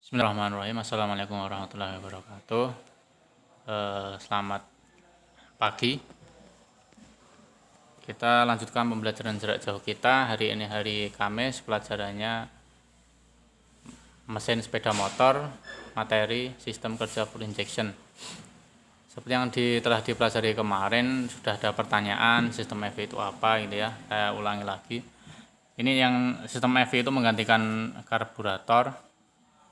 Bismillahirrahmanirrahim. Assalamualaikum warahmatullahi wabarakatuh. Selamat pagi. Kita lanjutkan pembelajaran jarak jauh kita. Hari ini hari Kamis, pelajarannya mesin sepeda motor, materi sistem kerja full injection. Seperti yang telah dipelajari kemarin, sudah ada pertanyaan sistem EV itu apa gitu ya. Saya ulangi lagi. Ini yang sistem EV itu menggantikan karburator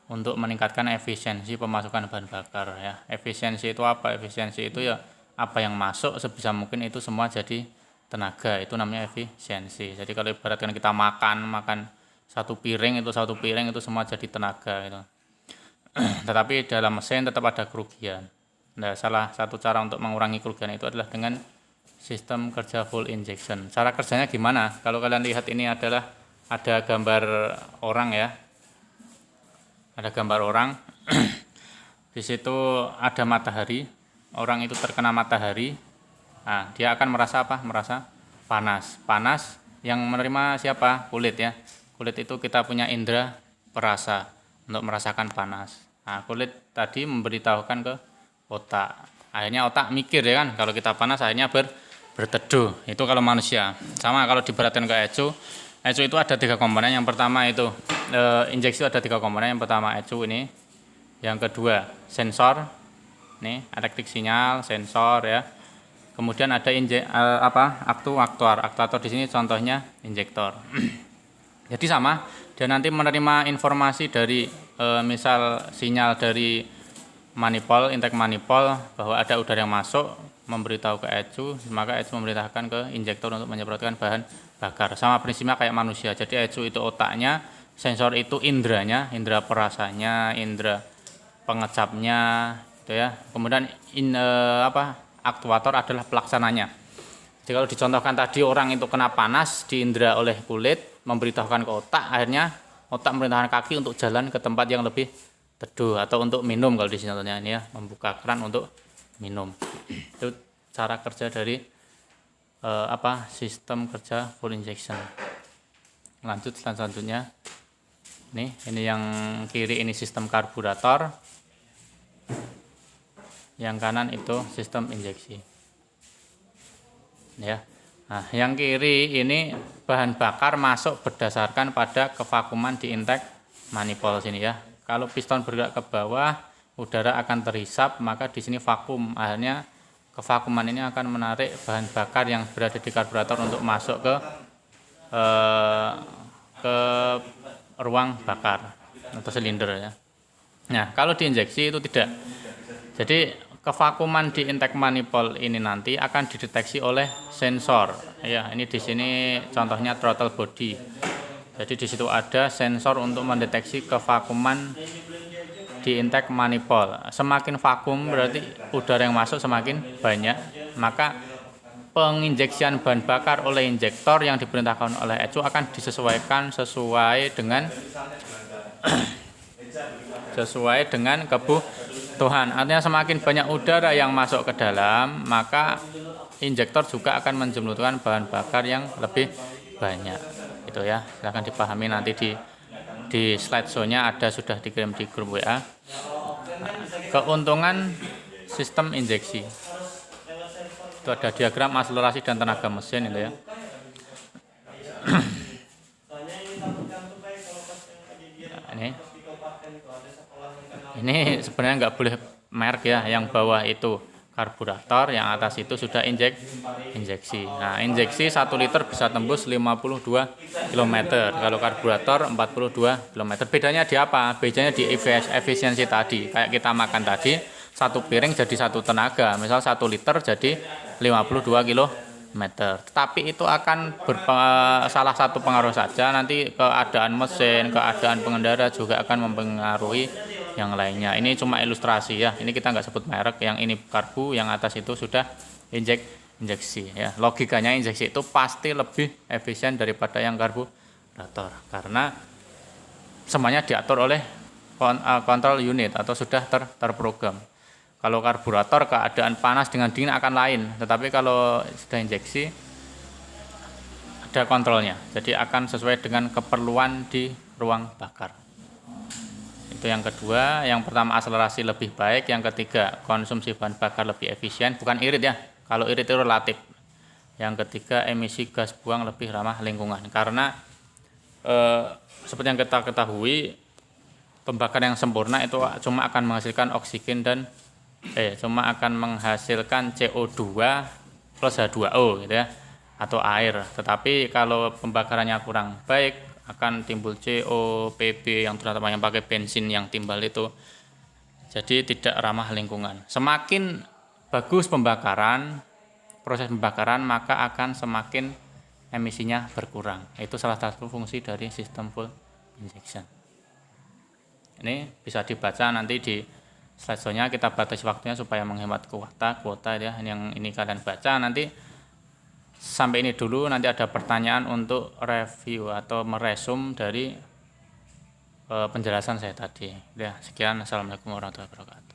untuk meningkatkan efisiensi pemasukan bahan bakar ya. Efisiensi itu apa? Efisiensi itu ya apa yang masuk sebisa mungkin itu semua jadi tenaga, itu namanya efisiensi. Jadi kalau ibaratkan kita makan satu piring itu semua jadi tenaga gitu. Tetapi dalam mesin tetap ada kerugian. Nah, salah satu cara untuk mengurangi kerugian itu adalah dengan sistem kerja full injection. Cara kerjanya gimana? Kalau kalian lihat ini adalah ada gambar orang ya. Ada gambar orang. Di situ ada matahari. Orang itu terkena matahari. Nah, dia akan merasa apa? Merasa panas. Panas yang menerima siapa? Kulit ya. Kulit itu kita punya indera perasa untuk merasakan panas. Nah, kulit tadi memberitahukan ke otak. Akhirnya otak mikir ya kan. Kalau kita panas akhirnya berteduh. Itu kalau manusia. Sama kalau diperhatikan ke ecu. Ecu itu ada 3 komponen. Yang pertama itu injeksi itu ada 3 komponen. Yang pertama ecu ini. Yang kedua sensor. Nih elektrik sinyal, sensor ya. Kemudian ada aktuator. Aktuator di sini contohnya injektor. Jadi sama. Dan nanti menerima informasi dari misal sinyal dari manifold, intake manifold bahwa ada udara yang masuk, memberitahu ke ecu, maka ecu memberitahukan ke injektor untuk menyemprotkan bahan bakar. Sama prinsipnya kayak manusia. Jadi ecu itu otaknya, sensor itu indranya, indera perasanya, indera pengecapnya, gitu ya. Kemudian aktuator adalah pelaksananya. Jadi kalau dicontohkan tadi orang itu kena panas diindra oleh kulit, memberitahukan ke otak, akhirnya otak memerintahkan kaki untuk jalan ke tempat yang lebih teduh atau untuk minum kalau di sini contohnya ini ya, membuka keran untuk minum. Itu cara kerja dari sistem kerja full injection. Lanjut selanjutnya. Ini yang kiri ini sistem karburator. Yang kanan itu sistem injeksi. Ya. Nah, yang kiri ini bahan bakar masuk berdasarkan pada kevakuman di intake manifold sini ya. Kalau piston bergerak ke bawah, udara akan terhisap, maka di sini vakum. Akhirnya kevakuman ini akan menarik bahan bakar yang berada di karburator untuk masuk ke ruang bakar atau silinder ya. Nah, kalau diinjeksi itu tidak. Jadi kevakuman di intake manifold ini nanti akan dideteksi oleh sensor. Ya, ini di sini contohnya throttle body. Jadi di situ ada sensor untuk mendeteksi kevakuman di intake manifold. Semakin vakum berarti udara yang masuk semakin banyak, maka penginjeksian bahan bakar oleh injektor yang diperintahkan oleh ecu akan disesuaikan sesuai dengan kebutuhan. Artinya semakin banyak udara yang masuk ke dalam, maka injektor juga akan menjemurkan bahan bakar yang lebih banyak. Itu ya, silahkan dipahami nanti di slide show-nya ada sudah dikirim di grup WA. Keuntungan sistem injeksi. Itu ada diagram akselerasi dan tenaga mesin itu ya. Ini sebenarnya nggak boleh merek ya, yang bawah itu karburator, yang atas itu sudah injeksi. Nah, injeksi 1 liter bisa tembus 52 km. Kalau karburator 42 km. Bedanya di apa? Bedanya di efisiensi tadi. Kayak kita makan tadi, 1 piring jadi 1 tenaga. Misal 1 liter jadi 52 km. Tapi itu akan salah satu pengaruh saja, nanti keadaan mesin, keadaan pengendara juga akan mempengaruhi yang lainnya. Ini cuma ilustrasi ya. Ini kita nggak sebut merek. Yang ini karbu, yang atas itu sudah injeksi ya. Logikanya injeksi itu pasti lebih efisien daripada yang karburator karena semuanya diatur oleh control unit atau sudah terprogram. Kalau karburator keadaan panas dengan dingin akan lain, tetapi kalau sudah injeksi ada kontrolnya. Jadi akan sesuai dengan keperluan di ruang bakar. Itu Itu yang kedua. Yang pertama akselerasi lebih baik, yang ketiga konsumsi bahan bakar lebih efisien, bukan irit ya. Kalau irit itu relatif. Yang ketiga emisi gas buang lebih ramah lingkungan. Karena seperti yang kita ketahui, pembakaran yang sempurna itu cuma akan menghasilkan oksigen dan cuma akan menghasilkan CO2 plus H2O gitu ya, atau air. Tetapi kalau pembakarannya kurang baik akan timbul CO, PB yang terutama yang pakai bensin yang timbal itu. Jadi tidak ramah lingkungan. Semakin bagus proses pembakaran, maka akan semakin emisinya berkurang. Itu salah satu fungsi dari sistem full injection. Ini bisa dibaca nanti di slide-nya, kita batasi waktunya supaya menghemat kuota ya. Yang ini kalian baca nanti. Sampai ini dulu, nanti ada pertanyaan untuk review atau meresum dari penjelasan saya tadi. Ya, sekian. Assalamualaikum warahmatullahi wabarakatuh.